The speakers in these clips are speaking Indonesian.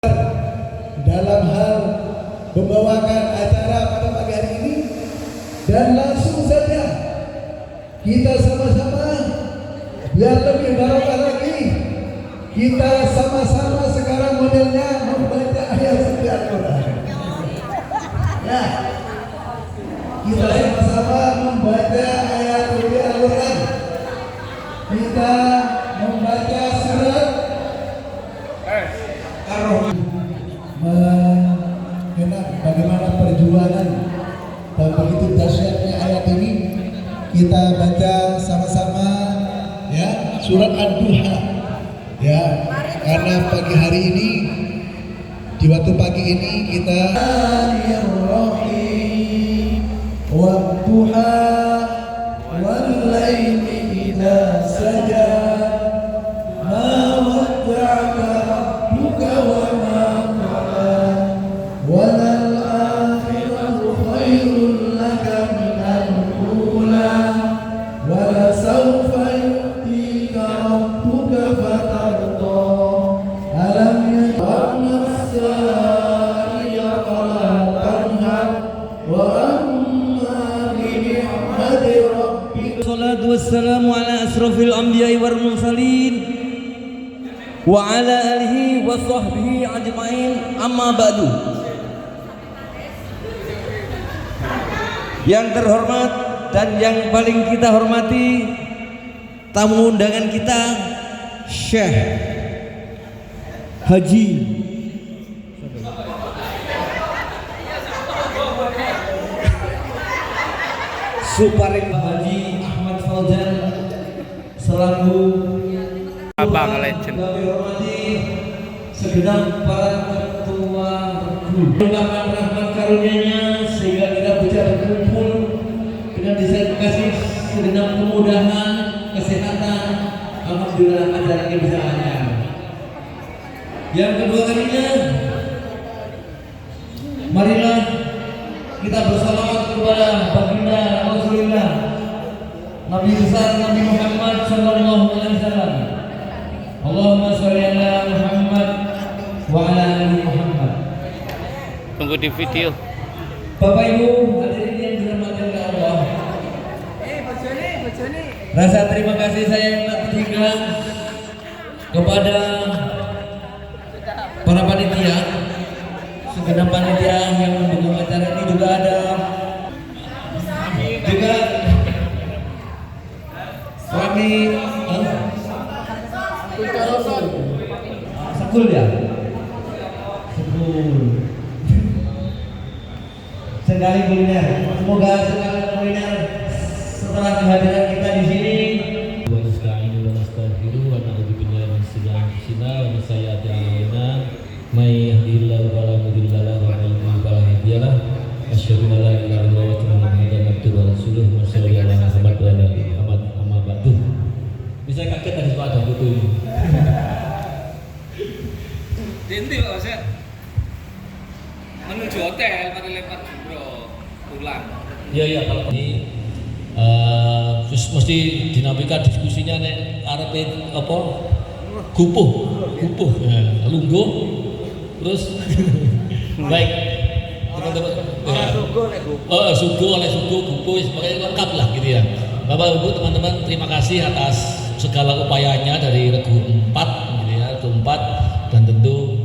dalam hal membawakan acara pada pagi hari ini, dan langsung saja kita sama-sama biar lebih barokah lagi, kita sama-sama sekarang modelnya membaca ayat suci Al-Quran. Ya, kita sama-sama membaca ayat suci Al-Quran. Kita membaca surat Ar-Rahman, mengenal bagaimana perjuangan dan begitu dahsyatnya ayat ini. Kita baca sama-sama ya surat Ad-Duha ya, karena pagi hari ini, di waktu pagi ini kita Wadduha wal-laili idza saja ma wadda'aka rabbuka wa ma qala walal akhiratu khairul laka minal ula wala sawfa yu'tika rabbuka fatarda alam yaj'alna as-sa'iqa la tanhar wa amma bi ni'mati rabbika. Salatu wassalamu ala asrafil anbiya'i wal mursalin wa ala alihi wa sahbihi ajma'in, amma ba'du. Yang terhormat dan yang paling kita hormati, tamu undangan kita Syekh Haji Suparing Haji Ahmad Fauzan selaku Abang Legend. kami hormati segenap para ketua menggunakan rahmat karunia-Nya sehingga kita bisa berkumpul dengan dikasih segenap kemudahan, kesehatan. Alhamdulillah acara ini bisa lancar. Yang kedua kalinya, marilah kita bersalawat kepada baginda Rasulullah Nabi besar Nabi Muhammad sallallahu alaihi wasallam. Allahumma sholli ala Muhammad wa ala ali Muhammad. Tunggu di video. Bapak Ibu hadirin yang dirahmati oleh Allah, rasa terima kasih saya yang tak terhingga kepada para panitia, segenap panitia yang mendukung acara ini. Juga ada juga kami Sekul ya? Sekul. Sekali kuliner. Semoga sekali kuliner setelah kehadiran kita di sini. Wa nasta'inu wa nastaghfiru wa na'udzu billahi min shururi anfusina wa min sayyiati a'malina. May yahdihillahu fala mudilla lahu wa may yudlil fala hadiya lahu. Asyhadu an la ilaha illallah wa asyhadu anna Muhammadan abduhu wa rasuluh. Shallallahu alaihi Muhammad wa ala alihi Muhammad amma ba'du. Bisa kaget tadi Pak ada foto ini. Dinti Pak Ustaz. Menuju hotel, pada lempar jumroh pulang. Iya kalau ini terus mesti dinamika diskusinya nek arepe apa? Gupuh ya, lungguh terus baik teman-teman. Sugo gupuh sebagai lengkap lah gitu ya. Bapak Ibu teman-teman, terima kasih atas segala upayanya dari Regu 4 gitu ya, Regu 4, dan tentu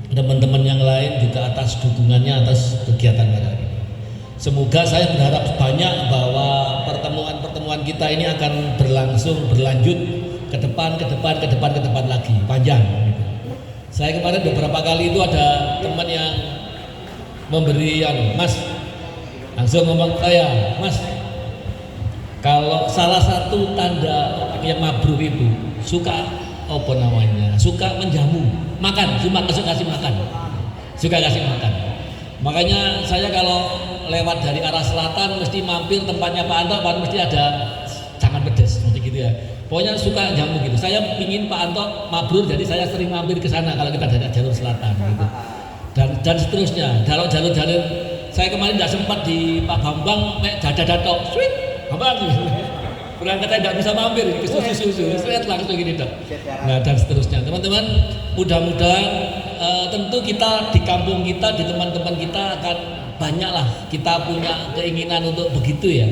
teman-teman yang lain juga atas dukungannya atas kegiatan kita ini. Semoga saya berharap banyak bahwa pertemuan kita ini akan berlanjut ke depan lagi, panjang gitu. Saya kemarin beberapa kali itu ada teman yang memberi Mas, langsung ngomong saya, Mas, kalau salah satu tanda yang mabrur itu suka apa namanya, suka menjamu, makan, cuma kasih makan, suka kasih makan. Makanya saya kalau lewat dari arah selatan mesti mampir tempatnya Pak Anto, mesti ada jangan pedes seperti gitu ya. Pokoknya suka jamu gitu. Saya pingin Pak Anto mabrur, jadi saya sering mampir ke sana kalau kita dari jalur selatan gitu. Dan seterusnya. Jalur saya kemarin tidak sempat di Pak Bambang, dada-dada, sweet, apa gitu. Berangkat tidak bisa mampir ke susu, saya langsung gini dok. Nah dan seterusnya. Teman-teman, mudah-mudahan tentu kita di kampung kita, di teman-teman kita akan banyaklah kita punya keinginan untuk begitu ya.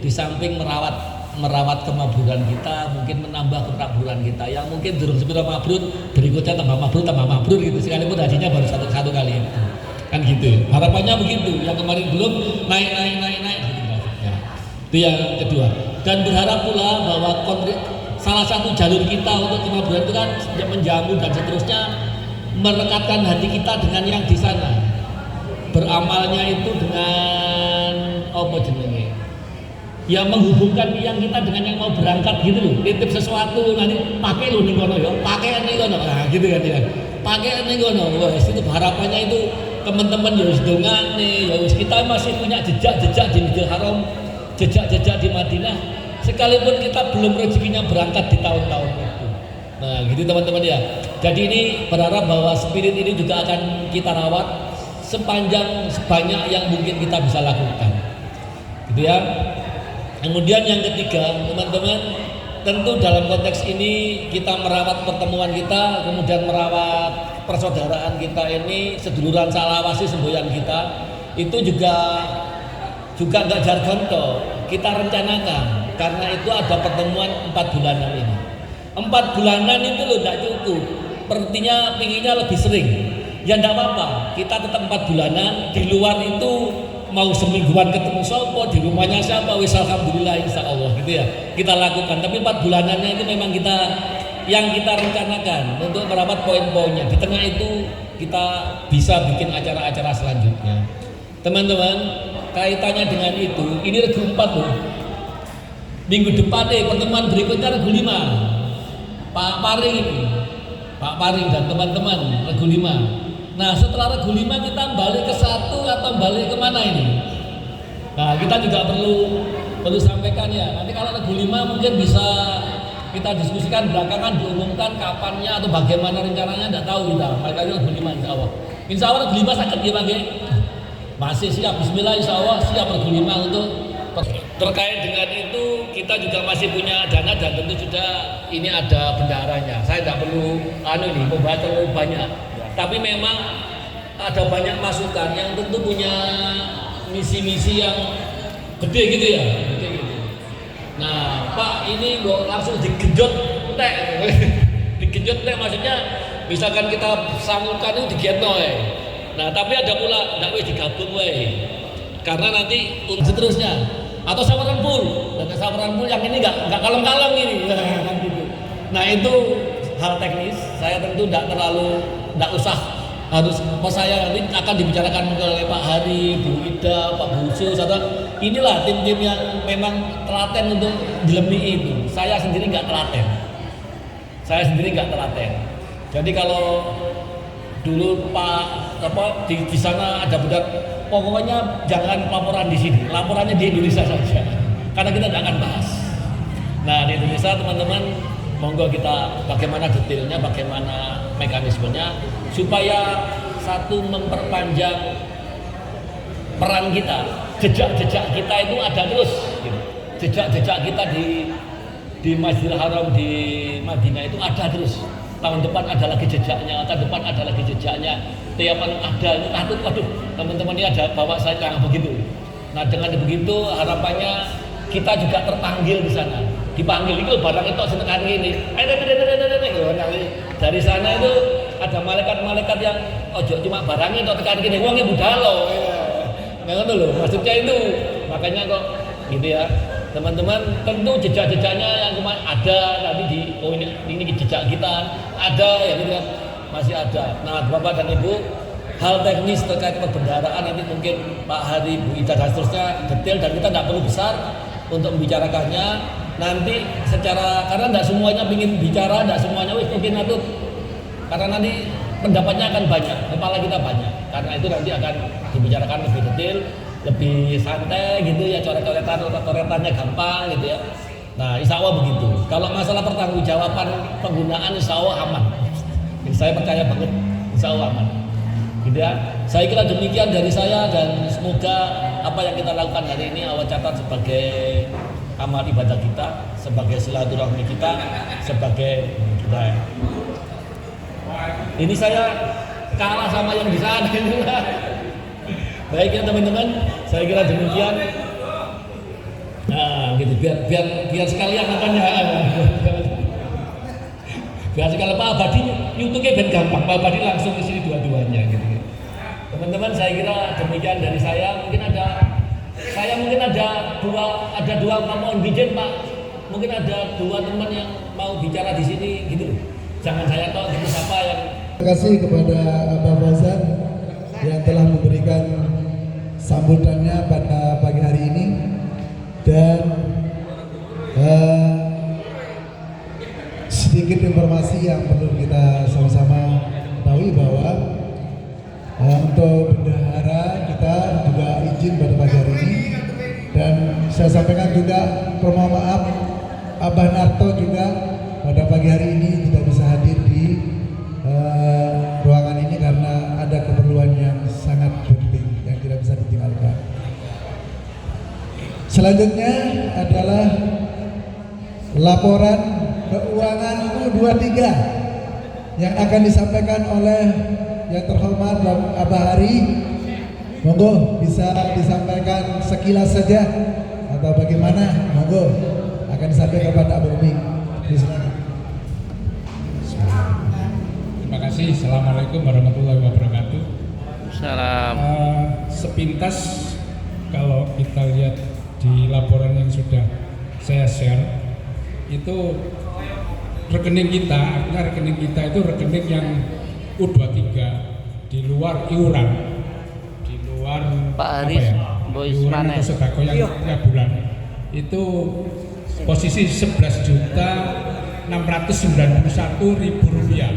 Di samping merawat kemaburan kita, mungkin menambah kemaburan kita. Yang mungkin durung sepira mabrur, berikutnya tambah mabrur gitu. Sekalipun hajinya baru satu kali. Kan gitu. Harapannya begitu. Yang kemarin belum naik gitu maksudnya. Itu yang kedua. Dan berharap pula bahwa salah satu jalur kita untuk kemaburan itu kan menjamu dan seterusnya merekatkan hati kita dengan yang di sana. Beramalnya itu dengan apa jenenge? Ya menghubungkan yang kita dengan yang mau berangkat gitu loh. Titip sesuatu nanti pakai lo ning kono ya, pakai ning kono. Nah, gitu kan ya. Pakai ning kono. Wes itu harapannya itu teman-teman ya wis dongane, ya wis kita masih punya jejak-jejak di Masjidil Haram, jejak-jejak di Madinah. Sekalipun kita belum rezekinya berangkat di tahun-tahun itu. Nah, gitu teman-teman ya. Jadi ini berharap bahwa spirit ini juga akan kita rawat sebanyak yang mungkin kita bisa lakukan. Gitu ya. Kemudian yang ketiga, teman-teman, tentu dalam konteks ini kita merawat pertemuan kita, kemudian merawat persaudaraan kita ini, seduluran salawasi semboyan kita, itu juga nggak jargon toh. Kita rencanakan karena itu ada pertemuan 4 bulanan ini. 4 bulanan itu loh tidak cukup. Sepertinya pinginnya lebih sering. Ya tidak apa-apa. Kita tetap 4 bulanan. Di luar itu mau semingguan ketemu sopo, di rumahnya siapa, wis alhamdulillah insya Allah gitu ya. Kita lakukan. Tapi 4 bulanannya itu memang yang kita rencanakan untuk merawat poin-poinnya. Di tengah itu kita bisa bikin acara-acara selanjutnya. Teman-teman, kaitannya dengan itu, ini regu 4 loh. Minggu depan pertemuan berikutnya regu 5. Pak Paring dan teman-teman regu 5. Nah setelah regu 5 kita balik ke 1 atau balik kemana ini? Nah kita juga perlu sampaikan ya. Nanti kalau regu 5 mungkin bisa kita diskusikan belakangan, diumumkan kapannya atau bagaimana rencananya, tidak tahu kita. Makanya regu 5 insya Allah. Insya Allah regu 5 sakit ya Bang. Masih siap, bismillah insya Allah siap regu 5 untuk terkait dengan itu. Kita juga masih punya dana dan tentu sudah ini ada bendaharanya. Saya tidak perlu membahas terlalu banyak. Tapi memang ada banyak masukan yang tentu punya misi-misi yang gede gitu ya. Nah Pak ini kok langsung digejot tek. Digejot tek maksudnya misalkan kita sanggukan itu digetno Nah tapi ada pula tidak digabung karena nanti seterusnya. Atau sawaran full, dan sawaran full yang ini nggak kalem-kalem ini. Nah itu hal teknis. Saya tentu tidak usah harus saya nanti akan dibicarakan oleh Pak Hari, Bu Ida, Pak Busus atau inilah tim-tim yang memang telaten untuk dilemi itu. Saya sendiri nggak telaten. Jadi kalau dulu di sana ada budak, pokoknya jangan laporan di sini, laporannya di Indonesia saja, karena kita tidak akan bahas. Nah di Indonesia teman-teman, monggo kita bagaimana detailnya, bagaimana mekanismenya, supaya satu memperpanjang peran kita, jejak-jejak kita itu ada terus. Gitu. Jejak-jejak kita di Masjidil Haram di Madinah itu ada terus. Tahun depan ada lagi jejaknya, tahun depan ada lagi jejaknya. Tiap ada itu aduh teman-teman ini ada bawa saya jangan begitu. Nah dengan begitu harapannya kita juga terpanggil di sana. Dipanggil itu barang itu setekan ini. Dari sana itu ada malaikat-malaikat yang ojo cuma barangnya itu tekan gini, wongnya budalo. Nggak loh, maksudnya itu. Makanya kok gitu ya. Teman-teman tentu jejak-jejaknya yang kemarin ada tadi ini jejak kita ada ya gitu kan, masih ada. Nah Bapak dan Ibu, hal teknis terkait perbendaharaan nanti mungkin Pak Hari, Bu Ida dan seterusnya detail dan kita tidak perlu besar untuk membicarakannya nanti secara, karena tidak semuanya ingin bicara, tidak semuanya mungkin atau karena nanti pendapatnya akan banyak, kepala kita banyak, karena itu nanti akan dibicarakan lebih detail, lebih santai gitu ya, coret-coretannya gampang gitu ya. Nah insya Allah begitu. Kalau masalah pertanggungjawaban penggunaan insya Allah aman. Saya percaya banget insya Allah aman gitu ya. Saya kira demikian dari saya dan semoga apa yang kita lakukan hari ini awal catat sebagai amal ibadah kita, sebagai silaturahmi kita, sebagai kita. Ini saya kalah sama yang di sana. Baik ya teman-teman, saya kira demikian. Nah, gitu biar sekalian apanya. Biar sekalian Pak Abadi YouTube-nya ben gampang, Pak Abadi langsung ke sini dua-duanya gitu. Teman-teman, saya kira demikian dari saya. Mungkin ada dua mohon izin Pak. Mungkin ada dua teman yang mau bicara di sini gitu. Jangan saya tok gitu siapa yang. Terima kasih kepada Abah Fauzan yang telah memberikan sambutannya pada pagi hari ini dan sedikit informasi yang perlu kita sama-sama ketahui bahwa untuk bendahara kita juga izin pada pagi hari ini dan saya sampaikan juga permohonan maaf Abah Narto juga pada pagi hari ini tidak bisa hadir di ruangan ini karena ada keperluan yang sangat penting yang tidak bisa ditinggalkan. Selanjutnya adalah laporan keuangan U23 yang akan disampaikan oleh yang terhormat Abah Hari. Monggo bisa disampaikan sekilas saja atau bagaimana? Monggo akan disampaikan kepada Abah Umi. Silakan. Terima kasih. Assalamualaikum warahmatullahi wabarakatuh. Salam. Sepintas kalau kita lihat di laporan yang sudah saya share itu rekening kita, artinya rekening kita itu rekening yang U23 di luar iuran, di luar Pak Haris, Boys iuran mana? atau sedekah yang tiap bulan itu posisi 11.691.000 rupiah.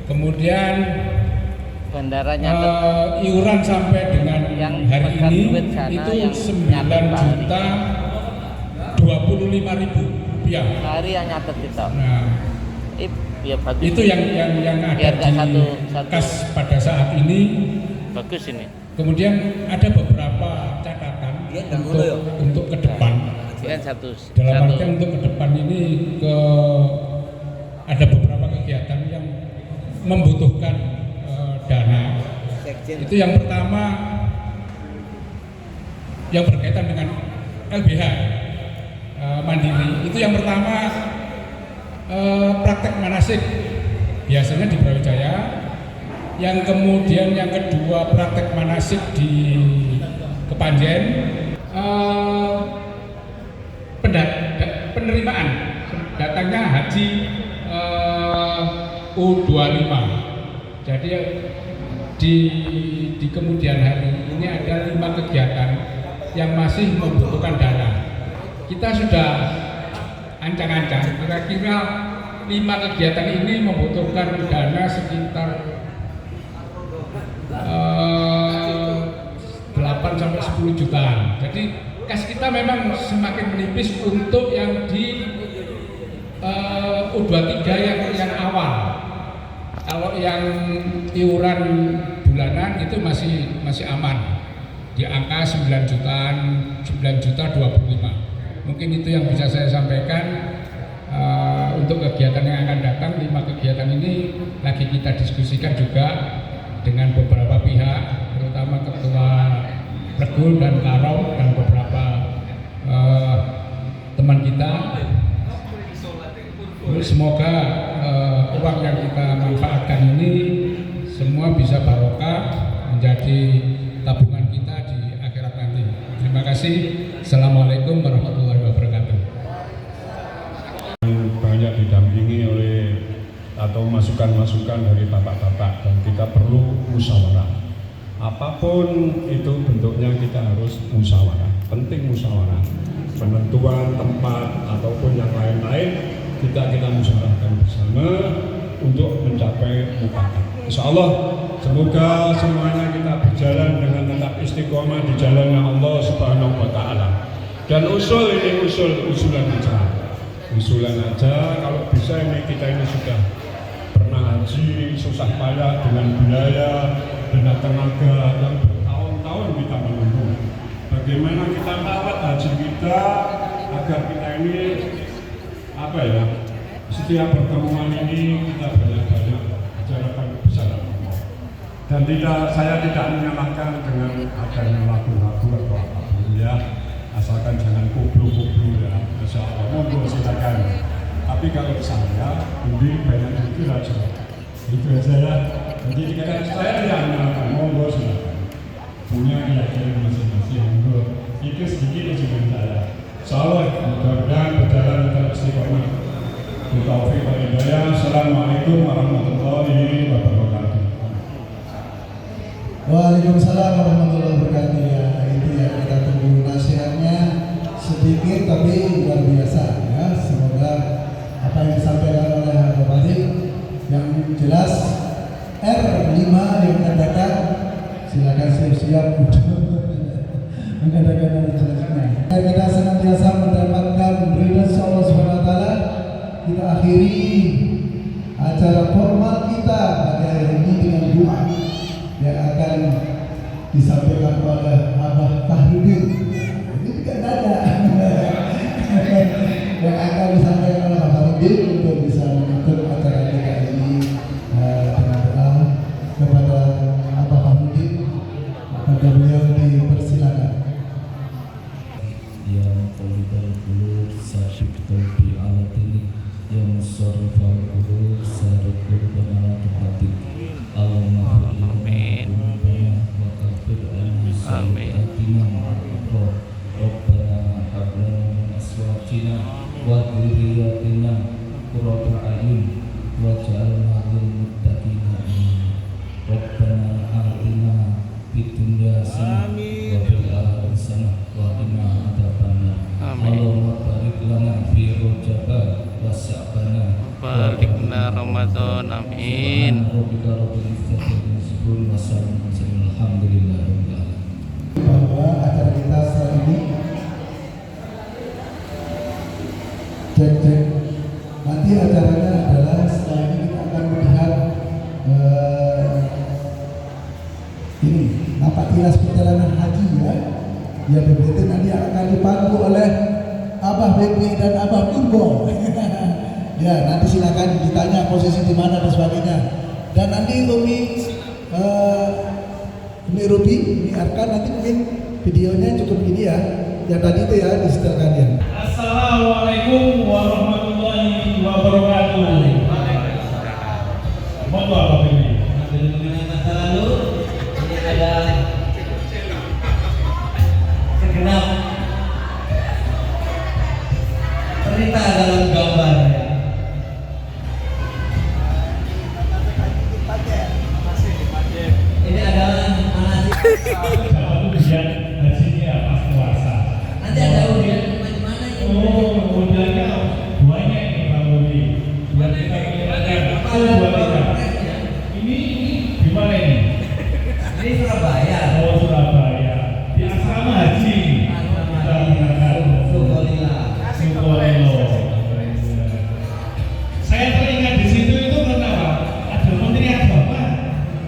Kemudian Bandaranya iuran sampai dengan yang hari pegang ini duit sana, itu yang 9.025.000 rupiah. hari yang nyatet itu. Nah, Ya bagus. itu yang ada Biar nggak di satu. kas pada saat ini. Bagus ini. Kemudian ada beberapa catatan untuk ke depan. Kan satu. Dalam artian untuk ke depan ini ada beberapa kegiatan yang membutuhkan dana. Itu yang pertama yang berkaitan dengan LBH Mandiri. Itu yang pertama praktek manasik biasanya di Brawijaya. Yang kemudian yang kedua praktek manasik di Kepanjen. Penerimaan datangnya haji U25. Jadi di kemudian hari ini ada 5 kegiatan yang masih membutuhkan dana. Kita sudah ancang-ancang kira-kira 5 kegiatan ini membutuhkan dana sekitar 8 sampai 10 jutaan. Jadi kas kita memang semakin menipis untuk yang di U23 yang awal. Kalau yang iuran bulanan itu masih aman di angka 9.025.000. Mungkin itu yang bisa saya sampaikan. Untuk kegiatan yang akan datang, 5 kegiatan ini lagi kita diskusikan juga dengan beberapa pihak, terutama Ketua Regul dan Karo dan beberapa teman kita. Semoga uang yang kita manfaatkan ini semua bisa barokah menjadi tabungan kita di akhirat nanti. Terima kasih. Assalamualaikum warahmatullahi wabarakatuh. Banyak didampingi oleh atau masukan-masukan dari bapak-bapak dan kita perlu musyawarah. Apapun itu bentuknya kita harus musyawarah. Penting musyawarah. Penentuan tempat ataupun yang lain-lain kita musyawarahkan bersama untuk mencapai mufakat. Insyaallah semoga semuanya kita berjalan dengan tetap istiqomah di jalannya Allah Subhanahu wa taala. Dan usulan aja kalau bisa ini kita ini sudah pernah haji susah payah dengan biaya dan tenaga yang bertahun-tahun kita menunggu. Bagaimana kita merawat haji kita agar kita ini setiap pertemuan ini kita banyak bicarakan bersama. Dan saya tidak menyalahkan dengan adanya lagu-lagu atau apapun ya, asalkan jangan kublu-kublu ya, Insya Allah, monggo silakan. Tapi kalau saya, lebih banyak jujur aja, itu aja ya. Jadi saya tidak menyalahkan, monggo silakan. Punya keyakinan masing-masing, monggo. Itu sedikit ujian saya. Insya Allah, mudah-mudahan berjalan terus istiqomah. Taufiq wal hidayah. Assalamualaikum warahmatullahi wabarakatuh. Waalaikumsalam warahmatullahi wabarakatuh. Ya, itu ya, kita tunggu nasihatnya sedikit tapi luar biasa ya. Semoga apa yang disampaikan oleh Bapak Badi yang jelas R5 yang akan datang silakan siap-siap mengadakan selanjutnya. Kita senantiasa mendapatkan ridha Allah Subhanahu wa taala. Kita akhiri acara formal kita pada hari ini dengan doa yang akan disampaikan oleh Abah Fahrudin. Ini juga ada yang akan disampaikan oleh Abah Fahrudin untuk bisa menutup acara kita ini dengan doa kepada Abah Fahrudin. Maka beliau dipersilakan. yang qalibal qulub sabit qalbi ala dinik yang sarifal qulub sarif qulubana ala tuhatik Allahumma amin wa kafir anna sayyiatina ma'arrah Rabbana hablana min aswatina wa dhurriyyatina qurrata a'yun waj'alna lil muttaqina imama Rabbana atina fid dunya hasanah wa fil akhirati hasanah wa qina adzabannar. Allahumma barik lana fi Rajab wa Sya'ban Barik lana Ramadan, amin. Rabbika rabbil izzati amma yasifun wa salamun alhamdulillahi rabbil alamin. Bahwa acara kita setelah ini cek nanti acaranya adalah setelah ini kita akan melihat ini nampak kilas perjalanan haji ya. Ya BPT nanti akan dipandu oleh Abah BP dan Abah Purbo. Ya nanti silakan ditanya posisi di mana dan sebagainya. Dan nanti Umi Ruby, Umi Arkan nanti mungkin videonya cukup ini ya. Yang tadi itu ya disetelkan ya. Assalamualaikum warahmatullahi wabarakatuh. Monggo Bapak Ibu. Mengenai masa lalu, ini ada segenap cerita dalam gambar. Ini adalah manasik. Ujian hajinya pas puasa. Nanti ada ujian macam-mana ini. Oh, ujiannya banyak nih Pak Budi. Buat kita menyenangkan. Dua tiga. Ini di mana ini? Ini Surabaya. Oh, Surabaya. Di asrama haji. Kita menyenangkan. Sukolila. Sukolelo. Saya teringat di situ itu kenapa? Ada Menteri Agama.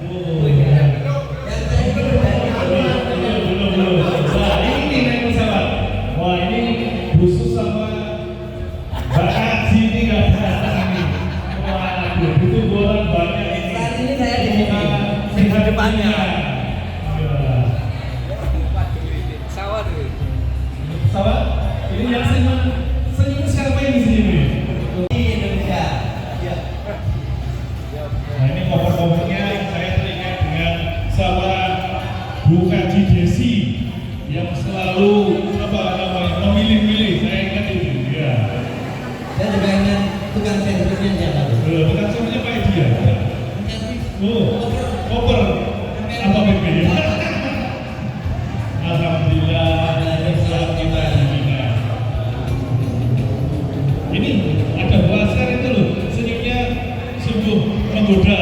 Oh, Yang saya berjanji belum. Wah, ini naik pesawat. Wah, ini khusus sama Mbak Haji ini nggak datang ini. Wah, itu bola banyak ini. saat ini saya di sini. Sehat depannya. Pesawat. Ini yang senyum siapa yang di sini? Di Indonesia. Nah, ini koper-kopernya saya teringat dengan sama Bu Haji Desi yang selalu memilih-milih. Saya ingat itu. Ya. Saya juga ingat tukang servisnya siapa tuh? Bukan semuanya Pak Edi ya. Oh, koper apa BP? Alhamdulillah. Ini ada bahasa itu loh, senyumnya sungguh menggoda.